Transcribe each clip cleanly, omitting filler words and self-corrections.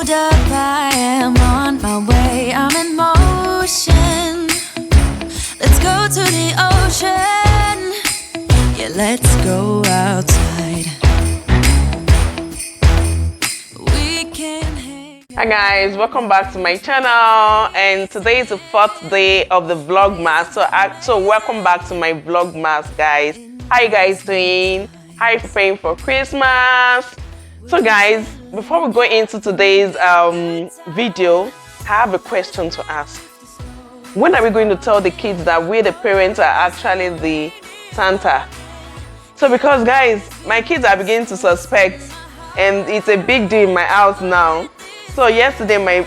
hold up, I am on my way. I'm in motion. Let's go to the ocean. Yeah, let's go outside. We can hang. Hi guys, welcome back to my channel, and today is the 4th day of the Vlogmas. So welcome back to my Vlogmas, guys. How you guys doing? How you preparing for Christmas? So guys, before we go into today's video, I have a question to ask. When are we going to tell the kids that we, the parents, are actually the Santa? So because guys, my kids are beginning to suspect, and it's a big deal in my house now. So yesterday my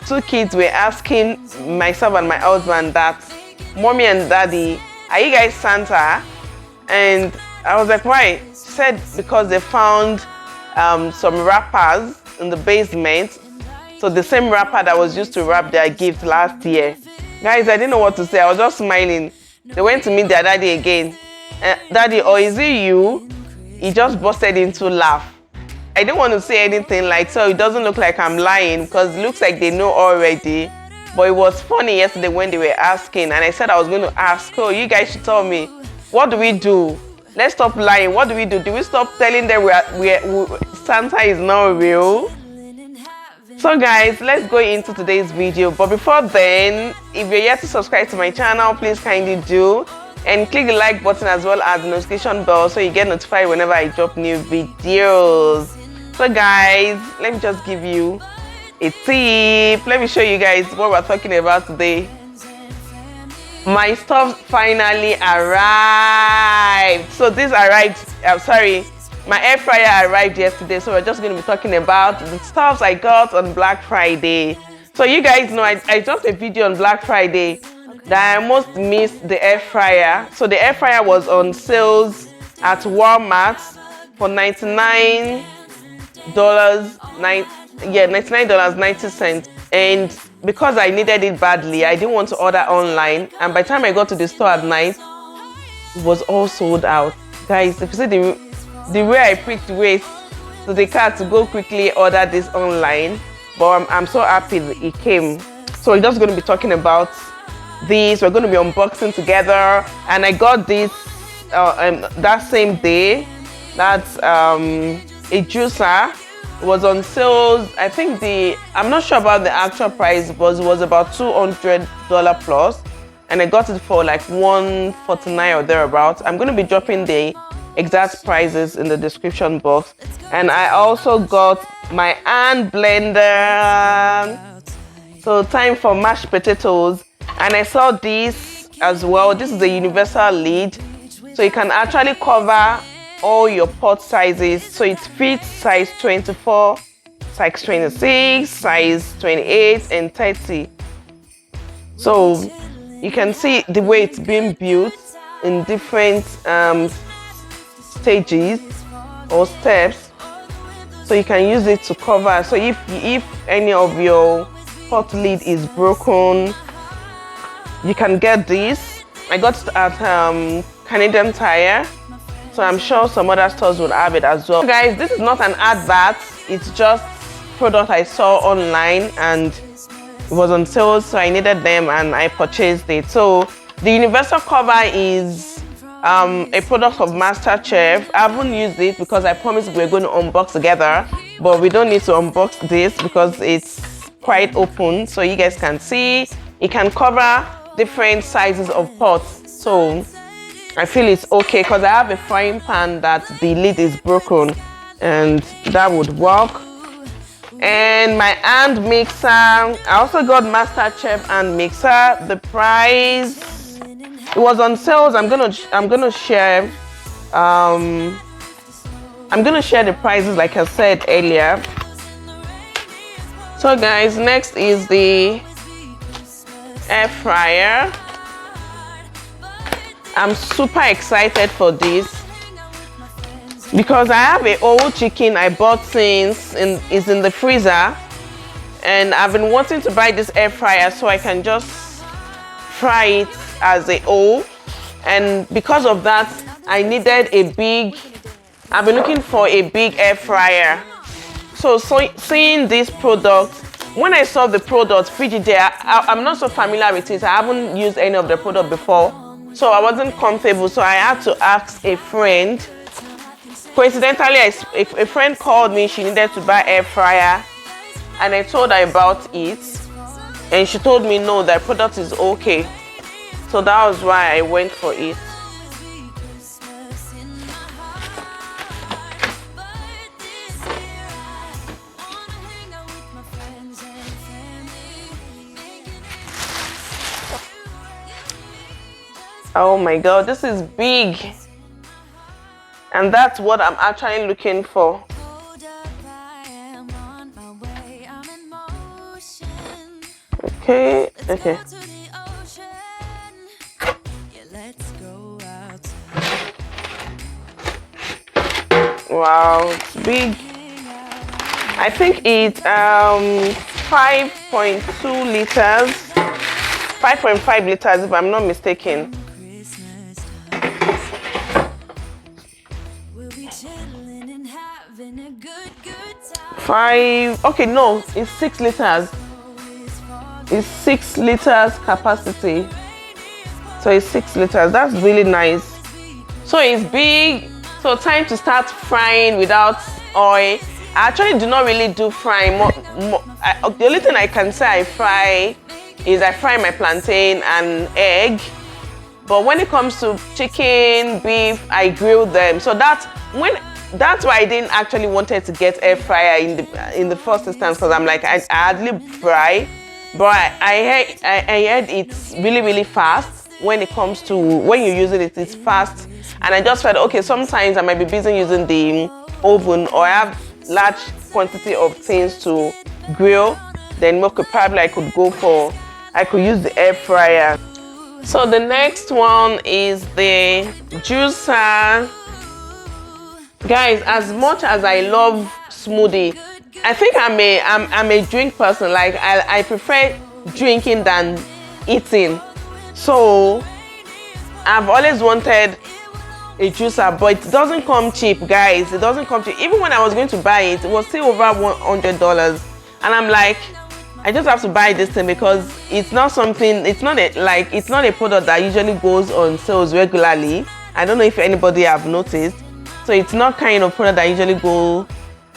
two kids were asking myself and my husband that, Mommy and Daddy, are you guys Santa? And I was like, why? She said because they found some wrappers in the basement. So the same wrapper that was used to wrap their gift last year. Guys, I didn't know what to say. I was just smiling. They went to meet their daddy again. Daddy, or is it you? He just busted into laugh. I didn't want to say anything like, so it doesn't look like I'm lying, because it looks like they know already. But it was funny yesterday when they were asking, and I said I was going to ask, oh, you guys should tell me, what do we do? Let's stop lying. What do we do? Do we stop telling them Santa is not real? So guys, let's go into today's video. But before then, if you're yet to subscribe to my channel, please kindly do. And click the like button as well as the notification bell so you get notified whenever I drop new videos. So guys, let me just give you a tip. Let me show you guys what we're talking about today. My stuff finally arrived. So this arrived, my air fryer arrived yesterday. So we're just going to be talking about the stuffs I got on Black Friday. So you guys know I dropped a video on Black Friday that I almost missed the air fryer. So the air fryer was on sales at Walmart for $99.90. And because I needed it badly, I didn't want to order online. And by the time I got to the store at night, it was all sold out. Guys, if you see the way I pricked waist to the car to go quickly order this online, but I'm so happy that it came. So we're just going to be talking about this. We're going to be unboxing together, and I got this that same day. That's a juicer. It was on sales. I think I'm not sure about the actual price, but it was about $200 plus, and I got it for like $149 or thereabouts. I'm going to be dropping the exact prices in the description box. And I also got my hand blender. So time for mashed potatoes. And I saw this as well. This is a universal lid, so you can actually cover all your pot sizes. So it fits size 24, size 26, size 28 and 30. So you can see the way it's being built in different stages or steps. So you can use it to cover. So if any of your pot lid is broken, you can get this. I got it at Canadian Tire, so I'm sure some other stores will have it as well. Guys, this is not an advert, it's just product I saw online and it was on sale, so I needed them and I purchased it. So the universal cover is a product of MasterChef. I haven't used it because I promised we're going to unbox together, but we don't need to unbox this because it's quite open, so you guys can see. It can cover different sizes of pots, so I feel it's okay because I have a frying pan that the lid is broken and that would work. And my hand mixer, I also got MasterChef hand mixer. The price, it was on sales. I'm gonna share the prices like I said earlier. So guys, next is the air fryer. I'm super excited for this because I have a old chicken I bought since is in the freezer, and I've been wanting to buy this air fryer so I can just fry it as a whole. And because of that, I needed I've been looking for a big air fryer. So seeing this product, when I saw the product Frigidaire, I'm not so familiar with it. I haven't used any of the product before, so I wasn't comfortable. So I had to ask a friend. Coincidentally, a friend called me. She needed to buy air fryer, and I told her about it, and she told me no, that product is okay. So that was why I went for it. Oh my god, this is big, and that's what I'm actually looking for. Okay. Wow, it's big. I think it's 5.2 liters, 5.5 liters if I'm not mistaken. Okay, no, it's 6 liters. It's 6 liters capacity. So it's 6 liters. That's really nice. So it's big. So time to start frying without oil. I actually do not really do frying. The only thing I can say I fry is I fry my plantain and egg. But when it comes to chicken, beef, I grill them. So that's why I didn't actually wanted to get air fryer in the first instance, because I'm like I hardly fry. But I heard it's really fast when it comes to when you're using it. It's fast, and I just felt okay. Sometimes I might be busy using the oven, or I have large quantity of things to grill. Then probably I could use the air fryer. So the next one is the juicer. Guys, as much as I love smoothie, I think I'm a drink person. Like I prefer drinking than eating. So I've always wanted a juicer, but it doesn't come cheap, guys. It doesn't come cheap. Even when I was going to buy it, it was still over $100, and I'm like, I just have to buy this thing because it's not a product that usually goes on sales regularly. I don't know if anybody have noticed. So it's not kind of product that usually goes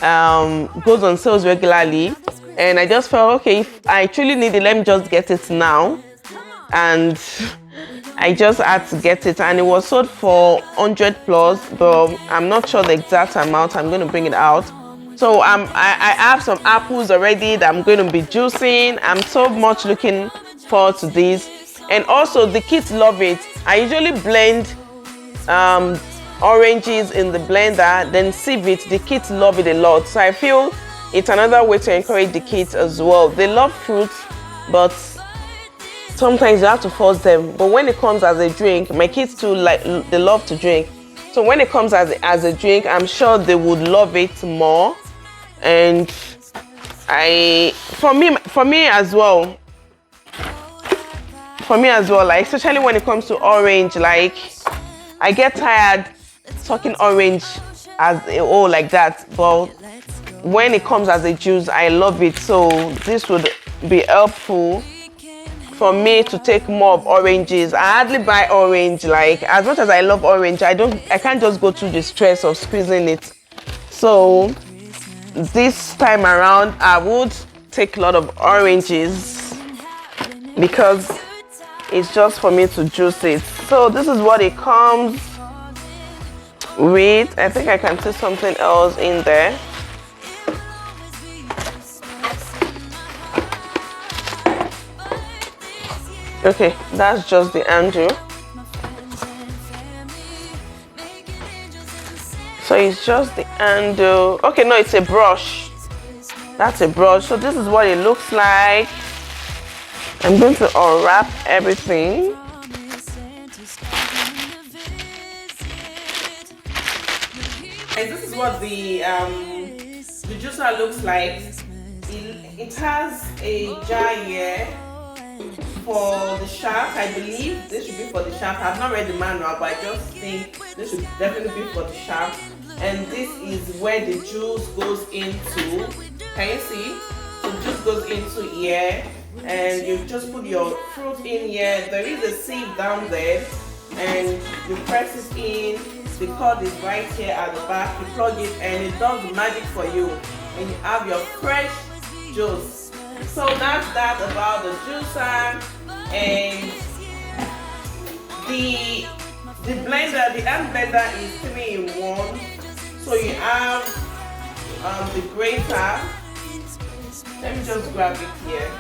on sales regularly. And I just felt, okay, if I truly need it, let me just get it now. And I just had to get it, and it was sold for 100 plus, but I'm not sure the exact amount. I'm going to bring it out. So I have some apples already that I'm going to be juicing. I'm so much looking forward to this. And also the kids love it. I usually blend oranges in the blender, then sieve it. The kids love it a lot. So I feel it's another way to encourage the kids as well. They love fruits, but sometimes you have to force them. But when it comes as a drink, my kids too, they love to drink. So when it comes as a drink, I'm sure they would love it more. And for me as well, like especially when it comes to orange, like I get tired talking orange as a whole like that. But when it comes as a juice, I love it. So this would be helpful for me to take more of oranges. I hardly buy orange. Like as much as I love orange, I can't just go through the stress of squeezing it. So this time around, I would take a lot of oranges because it's just for me to juice it. So this is what it comes with. I think I can see something else in there. Okay, that's just the handle. So it's just the handle. Okay, no, it's a brush. That's a brush. So this is what it looks like. I'm going to unwrap everything. And this is what the juicer looks like. It has a jar here for the shaft. I believe this should be for the shaft. I've not read the manual, but I just think this should definitely be for the shaft. and this is where the juice goes into. Can you see? So juice goes into here, and you just put your fruit in here. There is a sieve down there, and you press it in. The cord is right here at the back. You plug it, and it does the magic for you, and you have your fresh juice. So that's that about the juicer. And the blender, the hand blender is 3-in-1. So you have the grater. Let me just grab it here.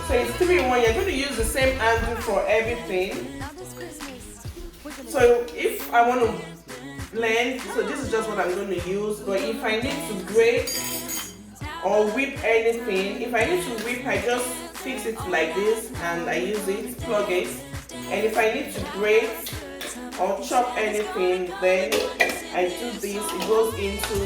So it's 3-in-1. You're going to use the same handle for everything. So if I want to blend, so this is just what I'm going to use. But if I need to grate or whip anything, if I need to whip, I just fix it like this and I use it, plug it. And if I need to grate or chop anything, then I do this. It goes into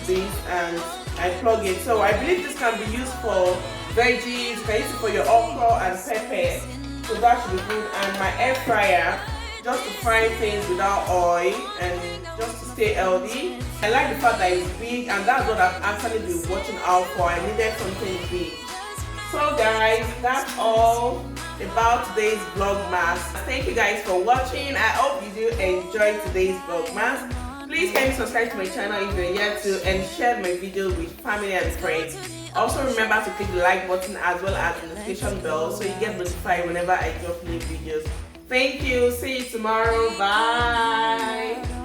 this and I plug it. So I believe this can be used for veggies, you can use it for your okra and pepper. So that should be good. And my air fryer, just to fry things without oil and just to stay healthy. I like the fact that it's big, and that's what I've actually been watching out for. I needed something big. So guys, that's all about today's Vlogmas. Thank you guys for watching. I hope you do enjoy today's Vlogmas. Please kindly subscribe to my channel if you're yet to, and share my video with family and friends. Also remember to click the like button as well as the notification bell so you get notified whenever I drop new videos. Thank you. See you tomorrow. Bye.